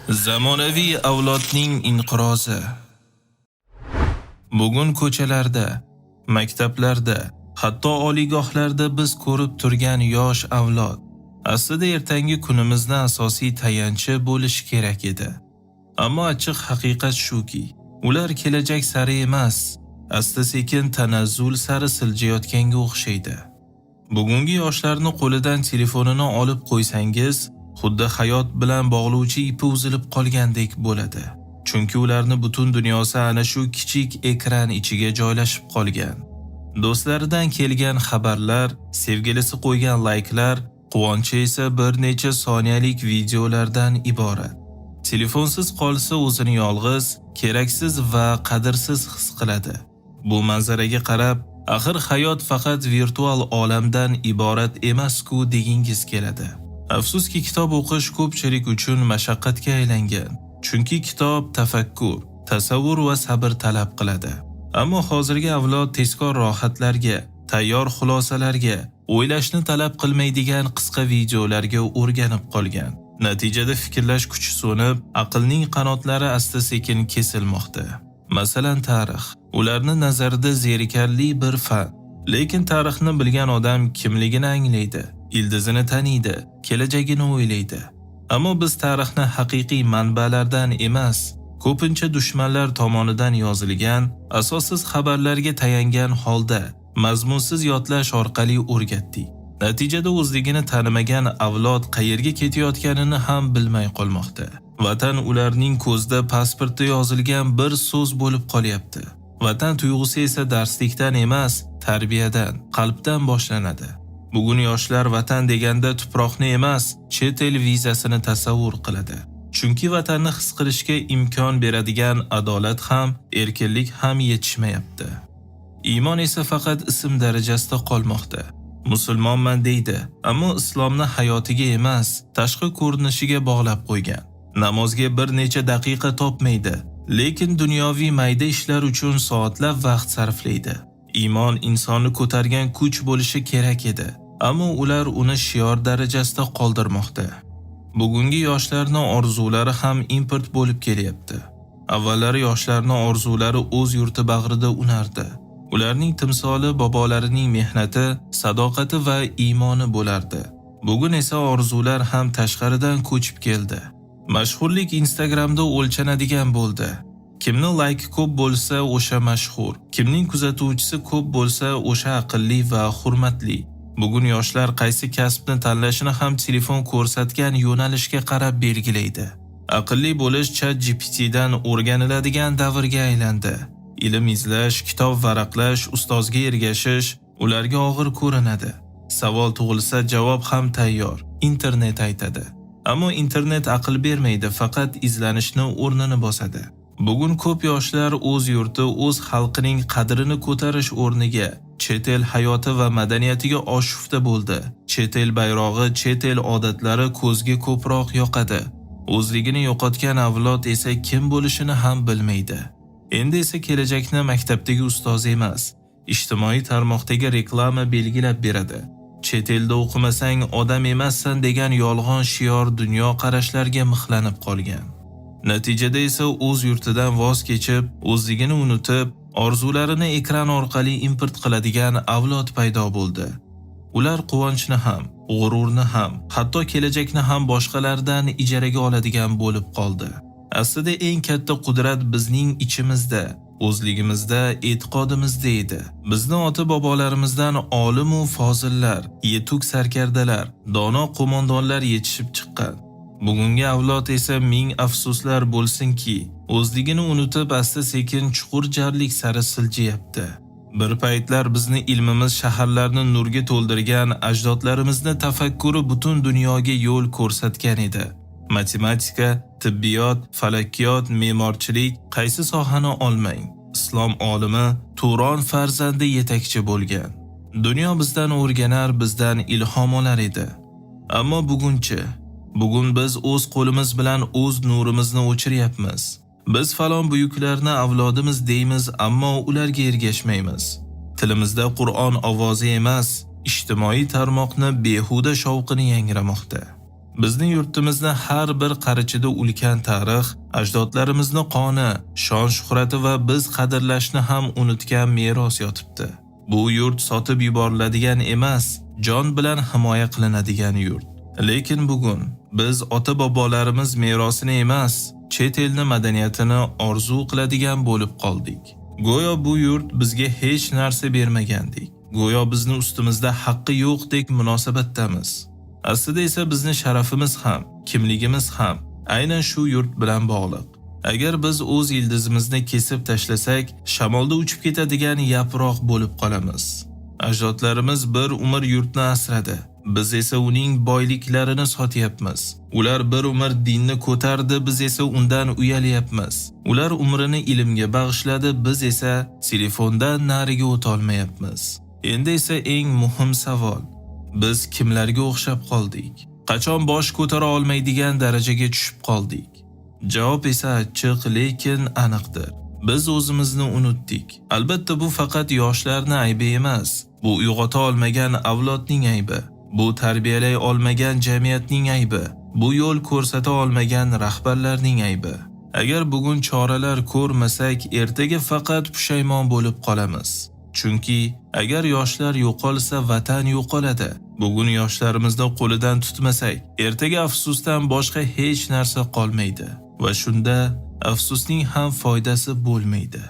Zamonaviy avlodning inqirozi. Bugun ko'chalarda, maktablarda, hatto oliygohlarda biz ko'rib turgan yosh avlod aslida ertangi kunimizni asosiy tayanchi bo'lishi kerak edi. Ammo ochiq haqiqat shuki, ular kelajak sari emas, asta-sekin tanazzul sari siljayotganga o'xshaydi. Bugungi yoshlarni qo'lidan telefonini olib qo'ysangiz, xuddi hayot bilan bog'lovchi ipi uzilib qolgandek bo'ladi. Chunki ularni butun dunyosi ana shu kichik ekran ichiga joylashib qolgan. Do'stlaridan kelgan xabarlar, sevgilisi qo'ygan layklar, quvonchi esa bir necha soniyalik videolardan iborat. Telefonsiz qolsa o'zini yolg'iz, keraksiz va qadrsiz his qiladi. Bu manzaraga qarab, axir hayot faqat virtual olamdan iborat emas-ku degingiz keladi. Afsuski kitob o'qish ko'pchilik uchun mashaqqatga aylangan. Chunki kitob tafakkur, tasavvur va sabr talab qiladi. Ammo hozirgi avlod tezkor rohatlarga, tayyor xulosalarga, o'ylashni talab qilmaydigan qisqa videolarga o'rganib qolgan. Natijada fikrlash kuchi so'nib, aqlning qanotlari asta-sekin kesilmoqda. Masalan, tarix. Ularni nazarida zerikarli bir fan. Lekin tarixni bilgan odam kimligini anglaydi, ildizini taniydi, kelajagini o'ylaydi. Ammo biz tarixni haqiqiy manbalardan emas, ko'pincha dushmanlar tomonidan yozilgan, asossiz xabarlarga tayangan holda mazmunsiz yodlash orqali o'rgatdik. Natijada o'zligini tanimagan avlod qayerga ketayotganini ham bilmay qolmoqda. Vatan ularning ko'zida pasportda yozilgan bir so'z bo'lib qolyapti. Vatan tuyg'usi esa darslikdan emas, tarbiyadan, qalbdan boshlanadi. Bugun yoshlar vatan deganda tuproqni emas, chet el vizasini tasavvur qiladi. Chunki vatanni his qilishga imkon beradigan adolat ham, erkinlik ham yetishmayapti. Iymon esa faqat ism darajasida qolmoqda. Musulmonman deydi, ammo islomni hayotiga emas, tashqi ko'rinishiga bog'lab qo'ygan. Namozga bir necha daqiqa topmaydi, lekin dunyoviy mayda ishlar uchun soatlab vaqt sarflaydi. Iymon insonni ko'targan kuch bo'lishi kerak edi, ammo ular uni shior darajasida qoldirmoqda. Bugungi yoshlarning orzulari ham import bo'lib kelyapti. Avvallari yoshlarning orzulari o'z yurti bag'rida unardi. Ularning timsoli bobolarining mehnati, sadoqati va iymoni bo'lardi. Bugun esa orzular ham tashqaridan ko'chib keldi. Mashhurlik Instagramda o'lchanadigan bo'ldi. Kimning like ko'p bo'lsa o'sha mashhur, kimning kuzatuvchisi ko'p bo'lsa o'sha aqlli va hurmatli. Bugun yoshlar qaysi kasbni tanlashini ham telefon ko'rsatgan yo'nalishga qarab belgilaydi. Aqlli bo'lish ChatGPTdan o'rganiladigan davrga aylandi. Ilm izlash, kitob varaqlash, ustozga ergashish ularga og'ir ko'rinadi. Savol tug'ilsa javob ham tayyor, internet aytadi. Ammo internet aql bermaydi, faqat izlanishni o'rnini bosadi. Bugun ko'p yoshlar o'z yurti, o'z xalqining qadrini ko'tarish o'rniga chet el hayoti va madaniyatiga oshufta bo'ldi. Chet el bayrog'i, chet el odatlari ko'zga ko'proq yoqadi. O'zligini yo'qotgan avlod esa kim bo'lishini ham bilmaydi. Endi esa kelajakni maktabdagi ustoz emas, ijtimoiy tarmoqdagi reklama belgilab beradi. Chet elda o'qimasang odam emassan degan yolg'on shior dunyo qarashlarga mixlanib qolgan. Natijada esa o'z yurtidan voz kechib, o'zligini unutib, orzularini ekran orqali import qiladigan avlod paydo bo'ldi. Ular quvonchni ham, g'ururni ham, hatto kelajakni ham boshqalardan ijaraga oladigan bo'lib qoldi. Aslida eng katta qudrat bizning ichimizda, o'zligimizda, e'tiqodimizda edi. Bizni ota-bobolarimizdan olim va fozillar, yetuk sarkardalar, dono qo'mondonlar yetishib chiqqan. Bugungi avlod esa ming afsuslar bo'lsinki, o'zligini unutib asta-sekin chuqur jarlik sari siljayapti. Bir paytlar bizni ilmimiz shaharlarni nurga to'ldirgan, ajdodlarimizni tafakkuri butun dunyoga yo'l ko'rsatgan edi. Matematika, tibbiyot, falakiyot, me'morchilik, qaysi sohani olmang. Islom olimi Turon farzandi yetakchi bo'lgan. Dunyo bizdan o'rganar, bizdan ilhom olar edi. Ammo bugunchi, bugun biz o'z qo'limiz bilan o'z nurimizni o'chiryapmiz. Biz falon buyuklarni avlodimiz deymiz, ammo ularga ergashmaymiz. Tilimizda Qur'on ovozi emas, ijtimoiy tarmoqni behuda shovqini yangramoqda. Bizning yurtimizni har bir qarichida ulkan tarix, ajdodlarimizni qoni, shon-shuhrati va biz qadrlashni ham unutgan meros yotibdi. Bu yurt sotib yuboriladigan emas, jon bilan himoya qilinadigan yurt. Lekin bugun biz ota-bobolarimiz merosini emas, chet elni madaniyatini orzu qiladigan bo'lib qoldik. Go'yo bu yurt bizga hech narsa bermagandek. Go'yo bizni ustimizda haqqi yo'qdek munosabatdamiz. Aslida esa bizni sharafimiz ham, kimligimiz ham aynan shu yurt bilan bog'liq. Agar biz o'z ildizimizni kesib tashlasak, shamolda uchib ketadigan yaproq bo'lib qolamiz. Ajdodlarimiz bir umr yurtni asradi. Biz esa uning boyliklarini sotyapmiz. Ular bir umr dinni ko'tardi, biz esa undan uyalyapmiz. Ular umrini ilmga bag'ishladi, biz esa telefondan nariga o'ta olmayapmiz. Endi esa eng muhim savol: biz kimlarga o'xshab qoldik? Qachon bosh ko'tara olmaydigan darajaga tushib qoldik? Javob esa achchiq, lekin aniqdir. Biz o'zimizni unutdik. Albatta bu faqat yoshlarning aybi emas. Bu uyg'ota olmagan avlodning aybi. Bu tarbiyalay olmagan jamiyatning aybi. Bu yo'l ko'rsata olmagan rahbarlarning aybi. Agar bugun choralar ko'rmasak, ertaga faqat pushaymon bo'lib qolamiz. Chunki agar yoshlar yo'qolsa, vatan yo'qoladi. Bugun yoshlarimizni qo'lidan tutmasak, ertaga afsusdan boshqa hech narsa qolmaydi. Va shunda afsusning ham foydasi bo'lmaydi.